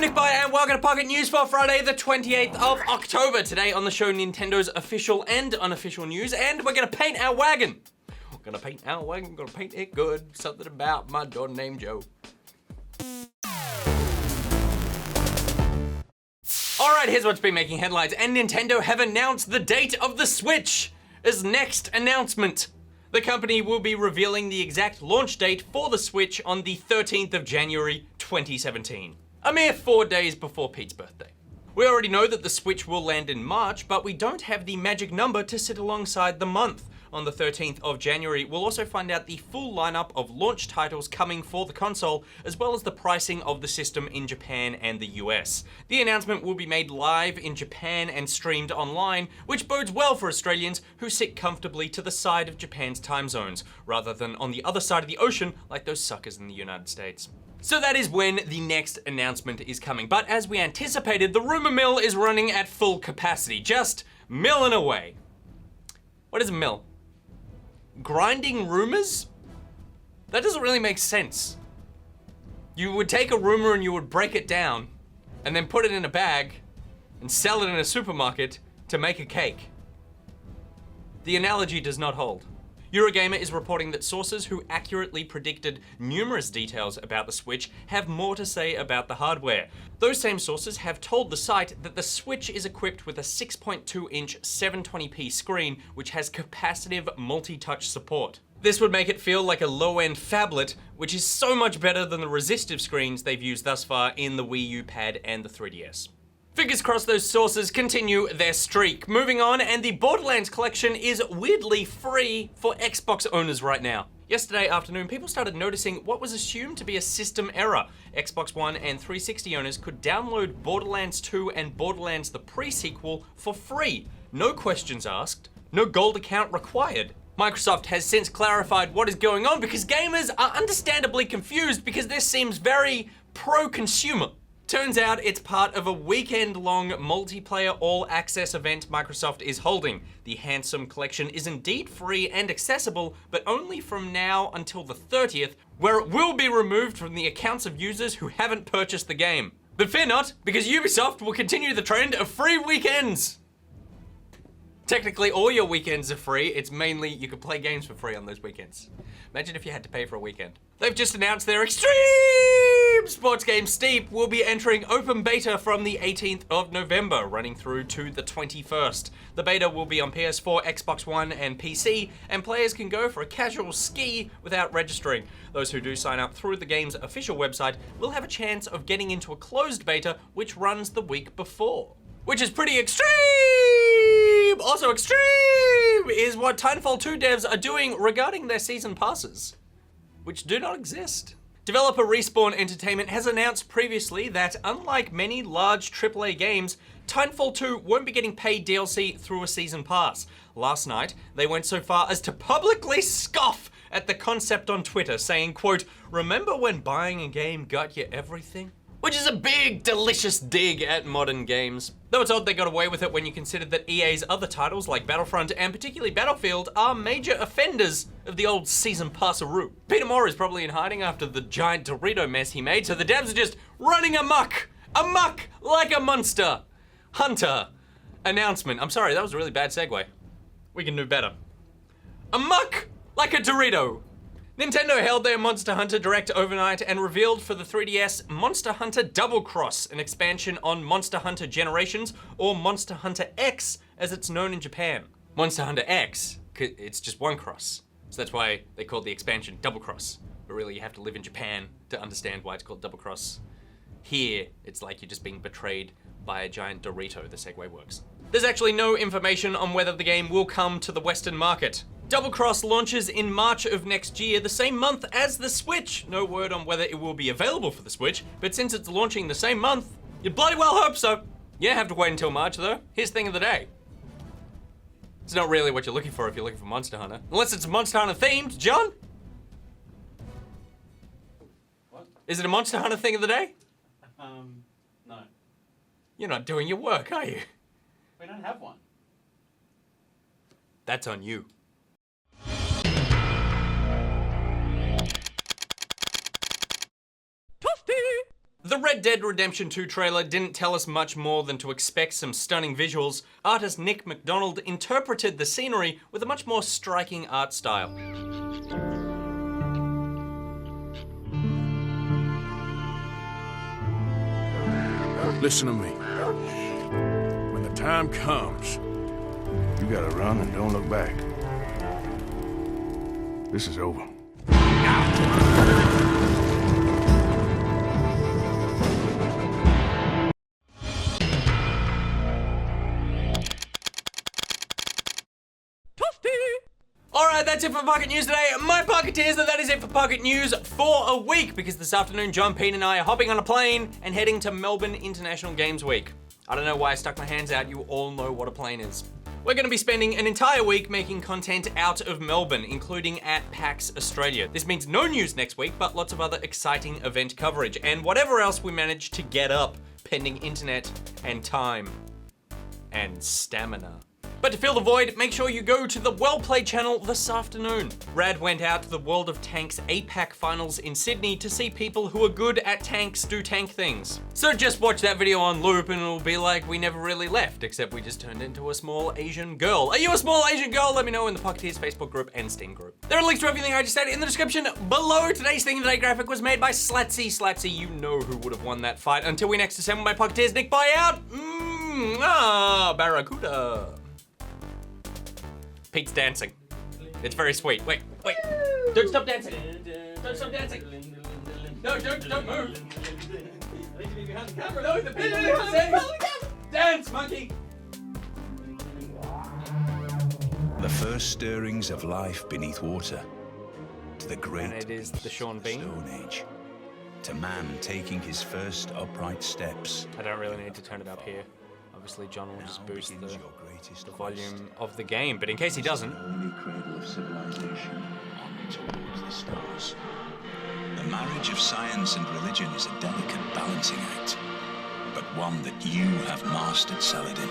Nick Byer and welcome to Pocket News for Friday the 28th of October. Today on the show, Nintendo's official and unofficial news, and we're gonna paint our wagon. We're gonna paint our wagon, gonna paint it good. Something about my daughter named Joe. Alright, here's what's been making headlines, and Nintendo have announced the date of the Switch as next announcement. The company will be revealing the exact launch date for the Switch on the 13th of January 2017. A mere 4 days before Pete's birthday. We already know that the Switch will land in March, but we don't have the magic number to sit alongside the month. On the 13th of January, we'll also find out the full lineup of launch titles coming for the console, as well as the pricing of the system in Japan and the US. The announcement will be made live in Japan and streamed online, which bodes well for Australians who sit comfortably to the side of Japan's time zones, rather than on the other side of the ocean like those suckers in the United States. So that is when the next announcement is coming. But as we anticipated, the rumor mill is running at full capacity, just milling away. What is a mill? Grinding rumors? That doesn't really make sense. You would take a rumor and you would break it down and then put it in a bag and sell it in a supermarket to make a cake. The analogy does not hold. Eurogamer is reporting that sources who accurately predicted numerous details about the Switch have more to say about the hardware. Those same sources have told the site that the Switch is equipped with a 6.2-inch 720p screen, which has capacitive multi-touch support. This would make it feel like a low-end phablet, which is so much better than the resistive screens they've used thus far in the Wii U pad and the 3DS. Fingers crossed those sources continue their streak. Moving on, and the Borderlands collection is weirdly free for Xbox owners right now. Yesterday afternoon, people started noticing what was assumed to be a system error. Xbox One and 360 owners could download Borderlands 2 and Borderlands the pre-sequel for free. No questions asked, no gold account required. Microsoft has since clarified what is going on because gamers are understandably confused because this seems very pro-consumer. Turns out it's part of a weekend-long multiplayer all-access event Microsoft is holding. The Handsome Collection is indeed free and accessible, but only from now until the 30th, where it will be removed from the accounts of users who haven't purchased the game. But fear not, because Ubisoft will continue the trend of free weekends. Technically, all your weekends are free. It's mainly you can play games for free on those weekends. Imagine if you had to pay for a weekend. They've just announced their extreme sports game Steep will be entering open beta from the 18th of November, running through to the 21st. The beta will be on PS4, Xbox One, and PC, and players can go for a casual ski without registering. Those who do sign up through the game's official website will have a chance of getting into a closed beta, which runs the week before. Which is pretty extreme! Also extreme is what Titanfall 2 devs are doing regarding their season passes, which do not exist. Developer Respawn Entertainment has announced previously that unlike many large AAA games, Titanfall 2 won't be getting paid DLC through a season pass. Last night, they went so far as to publicly scoff at the concept on Twitter, saying, quote, "Remember when buying a game got you everything?" Which is a big, delicious dig at modern games. Though it's odd they got away with it when you consider that EA's other titles like Battlefront and particularly Battlefield are major offenders of the old season passeroo. Peter Moore is probably in hiding after the giant Dorito mess he made, so the devs are just running amok like a monster hunter announcement. I'm sorry, that was a really bad segue. We can do better. Amok like a Dorito. Nintendo held their Monster Hunter Direct overnight and revealed for the 3DS Monster Hunter Double Cross, an expansion on Monster Hunter Generations, or Monster Hunter X as it's known in Japan. Monster Hunter X, it's just one cross, so that's why they called the expansion Double Cross. But really you have to live in Japan to understand why it's called Double Cross. Here, it's like you're just being betrayed by a giant Dorito. The segue works. There's actually no information on whether the game will come to the Western market. Double Cross launches in March of next year, the same month as the Switch. No word on whether it will be available for the Switch, but since it's launching the same month, you bloody well hope so. You don't have to wait until March though. Here's thing of the day. It's not really what you're looking for if you're looking for Monster Hunter. Unless it's Monster Hunter themed, John? What? Is it a Monster Hunter thing of the day? No. You're not doing your work, are you? We don't have one. That's on you. The Red Dead Redemption 2 trailer didn't tell us much more than to expect some stunning visuals. Artist Nick McDonald interpreted the scenery with a much more striking art style. Listen to me. When the time comes, you gotta run and don't look back. This is over. Alright, that's it for Pocket News today. My Pocketeers, that is it for Pocket News for a week, because this afternoon John, Pete and I are hopping on a plane and heading to Melbourne International Games Week. I don't know why I stuck my hands out, you all know what a plane is. We're going to be spending an entire week making content out of Melbourne, including at PAX Australia. This means no news next week, but lots of other exciting event coverage, and whatever else we manage to get up, pending internet and time and stamina. But to fill the void, make sure you go to the Well Played channel this afternoon. Rad went out to the World of Tanks APAC finals in Sydney to see people who are good at tanks do tank things. So just watch that video on loop and it'll be like we never really left, except we just turned into a small Asian girl. Are you a small Asian girl? Let me know in the Pocketeers Facebook group and Steam group. There are links to everything I just said in the description below. Today's Thing of the Day graphic was made by Slatsy. Slatsy, you know who would have won that fight. Until we next assemble my Pocketeers, Nick, bye out. Barracuda. Pete's dancing. It's very sweet. Wait. Don't stop dancing. Don't stop dancing. No, don't move. Behind the camera. No, the picture. Dance, monkey. The first stirrings of life beneath water, to the great And it is the Sean Bean. Stone Age, to man taking his first upright steps. I don't really need to turn it up here. Obviously, John will just Now boost begins the your greatest volume of the game, but in case he doesn't, Early cradle of civilization, on towards the stars. The marriage of science and religion is a delicate balancing act, but one that you have mastered, Saladin.